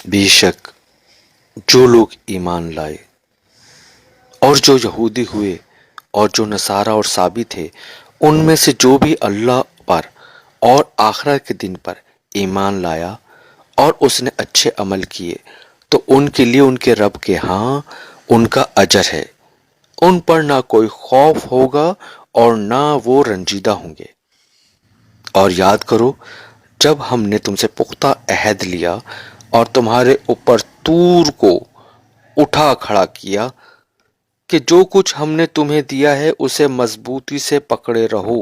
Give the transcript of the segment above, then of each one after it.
بے شک جو لوگ ایمان لائے اور جو یہودی ہوئے اور جو نصارہ اور سابی تھے، ان میں سے جو بھی اللہ پر اور آخرت کے دن پر ایمان لایا اور اس نے اچھے عمل کیے، تو ان کے لیے ان کے رب کے ہاں ان کا اجر ہے، ان پر نہ کوئی خوف ہوگا اور نہ وہ رنجیدہ ہوں گے۔ اور یاد کرو جب ہم نے تم سے پختہ عہد لیا اور تمہارے اوپر طور کو اٹھا کھڑا کیا کہ جو کچھ ہم نے تمہیں دیا ہے اسے مضبوطی سے پکڑے رہو،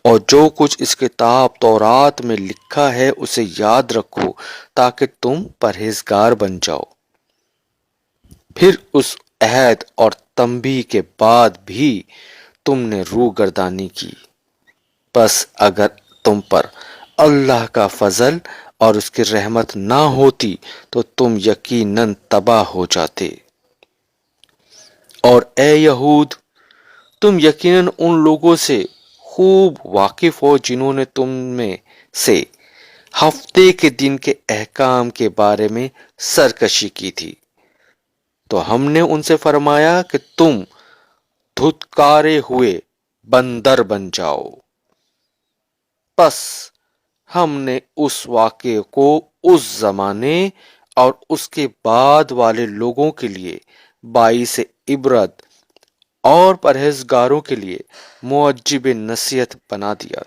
اور جو کچھ اس کتاب تورات میں لکھا ہے اسے یاد رکھو تاکہ تم پرہیزگار بن جاؤ۔ پھر اس عہد اور تنبیہ کے بعد بھی تم نے روح گردانی کی، پس اگر تم پر اللہ کا فضل اور اس کی رحمت نہ ہوتی تو تم یقیناً تباہ ہو جاتے۔ اور اے یہود، تم یقیناً ان لوگوں سے خوب واقف ہو جنہوں نے تم میں سے ہفتے کے دن کے احکام کے بارے میں سرکشی کی تھی، تو ہم نے ان سے فرمایا کہ تم دھتکارے ہوئے بندر بن جاؤ۔ پس ہم نے اس واقعے کو اس زمانے اور اس کے بعد والے لوگوں کے لیے باعث عبرت اور پرہیزگاروں کے لیے موجب نصیحت بنا دیا۔